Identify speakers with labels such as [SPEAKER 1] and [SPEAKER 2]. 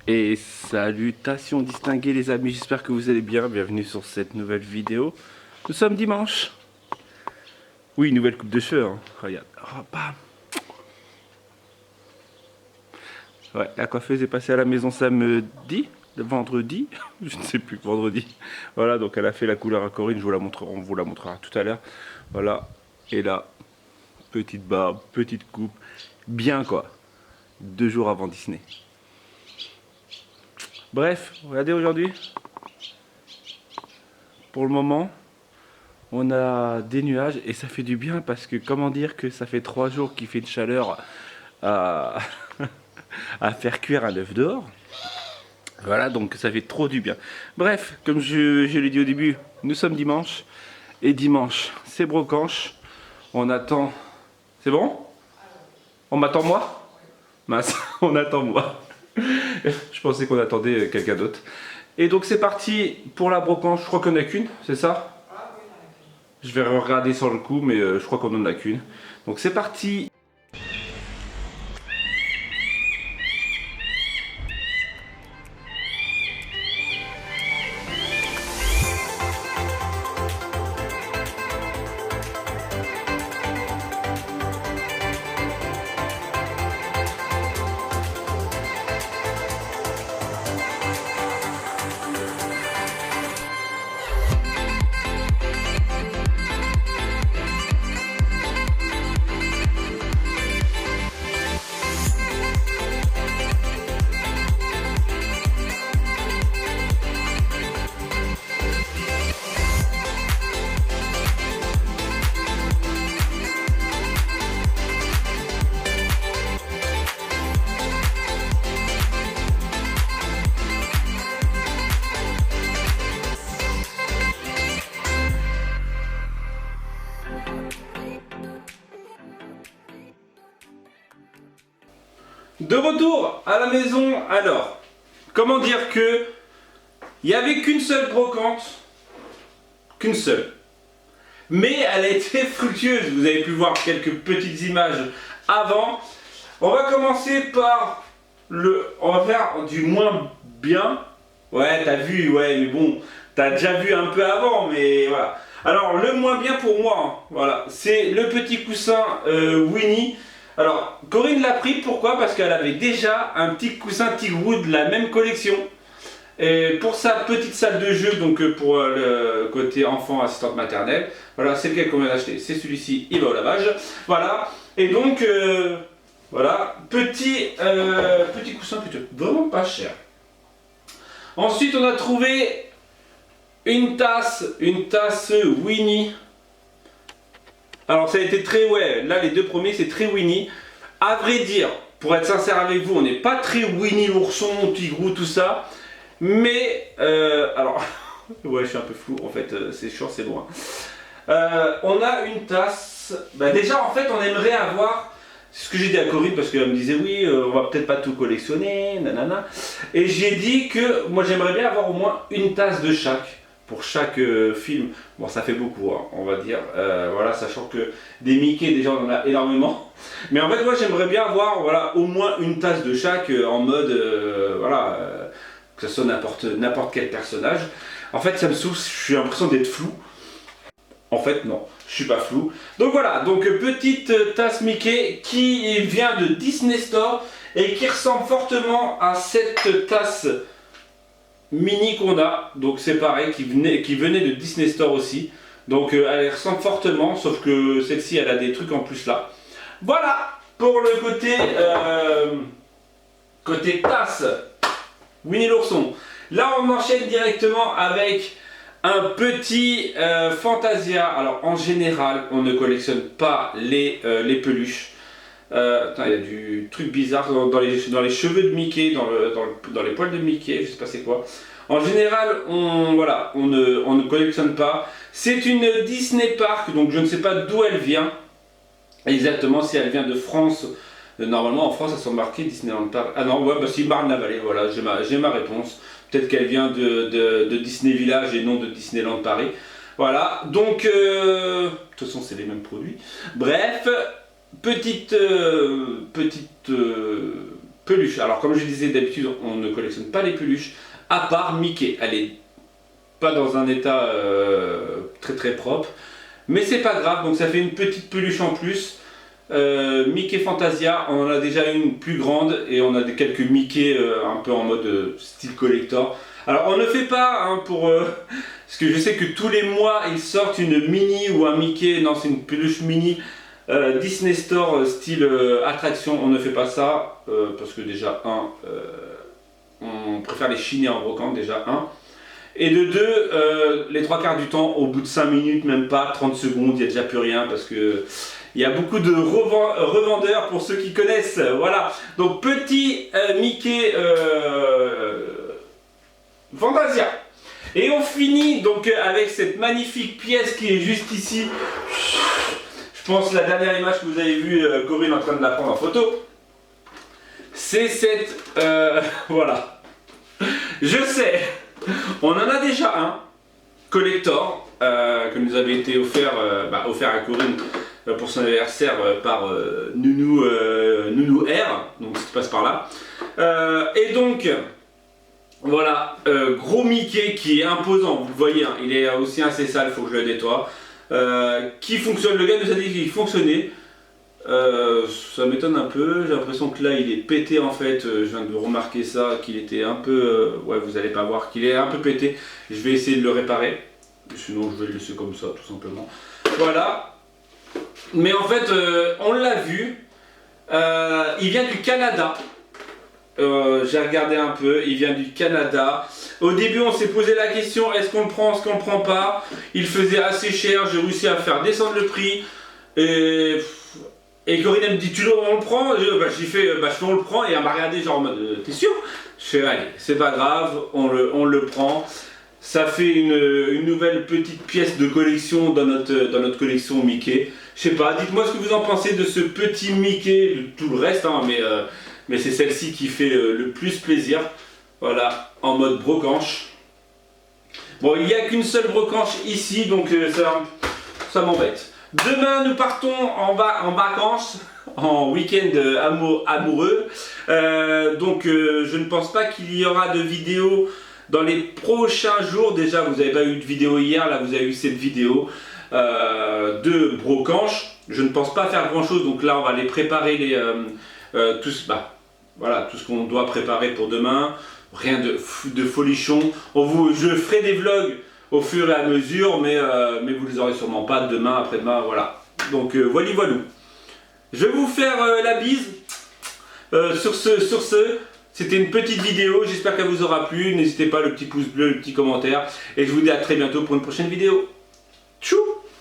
[SPEAKER 1] Et salutations distinguées les amis, j'espère que vous allez bien, bienvenue sur cette nouvelle vidéo. Nous sommes dimanche. Oui, nouvelle coupe de cheveux, hein. Regarde. Oh, bam. Ouais, la coiffeuse est passée à la maison samedi, le vendredi, je ne sais plus, vendredi. Voilà, donc elle a fait la couleur à Corinne, je vous la montrerai, on vous la montrera tout à l'heure. Voilà, et là, petite barbe, petite coupe, bien quoi, 2 jours avant Disney. Bref, regardez aujourd'hui, pour le moment, on a des nuages et ça fait du bien parce que comment dire que ça fait 3 jours qu'il fait une chaleur à, à faire cuire un œuf dehors. Voilà, donc ça fait trop du bien. Bref, comme je l'ai dit au début, nous sommes dimanche. Et dimanche, c'est brocanche. On attend... C'est bon? On m'attend moi? Mince, on attend moi. Je pensais qu'on attendait quelqu'un d'autre. Et donc c'est parti pour la brocanche. Je crois qu'on a qu'une, c'est ça? Je vais regarder sur le coup, mais je crois qu'on en a qu'une. Donc c'est parti. De retour à la maison, alors, comment dire que il n'y avait qu'une seule brocante, qu'une seule, mais elle a été fructueuse, vous avez pu voir quelques petites images avant. On va commencer par on va faire du moins bien, ouais t'as vu, ouais mais bon, t'as déjà vu un peu avant, mais voilà. Alors le moins bien pour moi, hein, voilà, c'est le petit coussin Winnie. Alors, Corinne l'a pris, pourquoi? Parce qu'elle avait déjà un petit coussin Tigrou de la même collection. Et pour sa petite salle de jeu, donc pour le côté enfant, assistante maternelle, voilà, c'est lequel qu'on vient d'acheter. C'est celui-ci, il va au lavage. Voilà, et donc, voilà, petit coussin plutôt vraiment pas cher. Ensuite, on a trouvé une tasse Winnie. Alors ça a été très, ouais, là les deux premiers c'est très Winnie. À vrai dire, pour être sincère avec vous, on n'est pas très Winnie l'ourson, Tigrou, tout ça. Mais, alors, ouais je suis un peu flou en fait, c'est chiant, c'est loin. On a une tasse, bah, déjà en fait on aimerait avoir, c'est ce que j'ai dit à Corinne parce qu'elle me disait oui, on va peut-être pas tout collectionner, nanana. Et j'ai dit que moi j'aimerais bien avoir au moins une tasse de chaque. Pour chaque film, bon ça fait beaucoup hein, on va dire, voilà, sachant que des Mickey déjà on en a énormément, mais en fait moi j'aimerais bien avoir voilà, au moins une tasse de chaque en mode, voilà, que ce soit n'importe quel personnage. En fait ça me saoule, j'ai l'impression d'être flou, en fait non, je suis pas flou. Donc voilà, donc petite tasse Mickey qui vient de Disney Store et qui ressemble fortement à cette tasse Mini qu'on a, donc c'est pareil, qui venait de Disney Store aussi. Donc elle ressemble fortement, sauf que celle-ci elle a des trucs en plus là. Voilà pour le côté tasse Winnie l'ourson. Là on enchaîne directement avec un petit Fantasia. Alors en général on ne collectionne pas les peluches. Attends, il y a du truc bizarre dans les cheveux de Mickey, dans les poils de Mickey, je sais pas c'est quoi. En général, voilà, on ne collectionne pas. C'est une Disney Park, donc je ne sais pas d'où elle vient. Exactement, si elle vient de France. Normalement en France, elles sont marquées Disneyland Park. Ah non, ouais, bah si, Marne-la-Vallée, voilà, j'ai ma réponse. Peut-être qu'elle vient de Disney Village et non de Disneyland Paris. Voilà, donc, de toute façon, c'est les mêmes produits. Bref. Petite peluche. Alors comme je disais d'habitude, on ne collectionne pas les peluches, à part Mickey. Elle est pas dans un état très très propre, mais c'est pas grave, donc ça fait une petite peluche en plus. Mickey Fantasia, on en a déjà une plus grande et on a quelques Mickey un peu en mode style collector. Alors on ne fait pas hein, parce que je sais que tous les mois ils sortent une mini ou un Mickey, non c'est une peluche mini Disney Store style attraction, on ne fait pas ça parce que déjà on préfère les chiner en brocante déjà et de deux, les trois quarts du temps, au bout de 5 minutes, même pas 30 secondes, il n'y a déjà plus rien parce que il y a beaucoup de revendeurs pour ceux qui connaissent. Voilà, donc petit Mickey Fantasia. Et on finit donc avec cette magnifique pièce qui est juste ici. Je pense la dernière image que vous avez vue, Corinne en train de la prendre en photo. C'est cette... voilà. Je sais. On en a déjà un collector que nous avait été offert à Corinne pour son anniversaire par Nounou R, donc ça se passe par là. Et donc voilà, gros Mickey qui est imposant, vous le voyez, hein, il est aussi assez sale, il faut que je le nettoie. Qui fonctionne, le gars nous a dit qu'il fonctionnait. Ça m'étonne un peu, j'ai l'impression que là il est pété en fait, je viens de remarquer ça, qu'il était un peu, ouais vous allez pas voir qu'il est un peu pété, je vais essayer de le réparer, sinon je vais le laisser comme ça tout simplement, voilà, mais en fait on l'a vu, il vient du Canada, j'ai regardé un peu, il vient du Canada. Au début on s'est posé la question, est-ce qu'on le prend, est-ce qu'on le prend pas, il faisait assez cher, j'ai réussi à faire descendre le prix, et Corinne elle me dit on le prend, j'ai fait on le prend et elle m'a regardé genre en mode t'es sûr? Je fais allez c'est pas grave, on le prend. Ça fait une nouvelle petite pièce de collection dans notre collection Mickey. Je sais pas, dites-moi ce que vous en pensez de ce petit Mickey, tout le reste hein, mais c'est celle-ci qui fait le plus plaisir. Voilà, en mode brocanche. Bon il n'y a qu'une seule brocanche ici donc ça m'embête. Demain, nous partons en vacances, en week-end amoureux. Donc, je ne pense pas qu'il y aura de vidéo dans les prochains jours. Déjà, vous n'avez pas eu de vidéo hier, là, vous avez eu cette vidéo de brocanche. Je ne pense pas faire grand-chose, donc là, on va aller préparer tout ce qu'on doit préparer pour demain. Rien de folichon. Je ferai des vlogs au fur et à mesure, mais vous les aurez sûrement pas demain, après-demain, voilà. Donc voilà. Je vais vous faire la bise. Sur ce, c'était une petite vidéo, j'espère qu'elle vous aura plu. N'hésitez pas, le petit pouce bleu, le petit commentaire. Et je vous dis à très bientôt pour une prochaine vidéo. Tchou!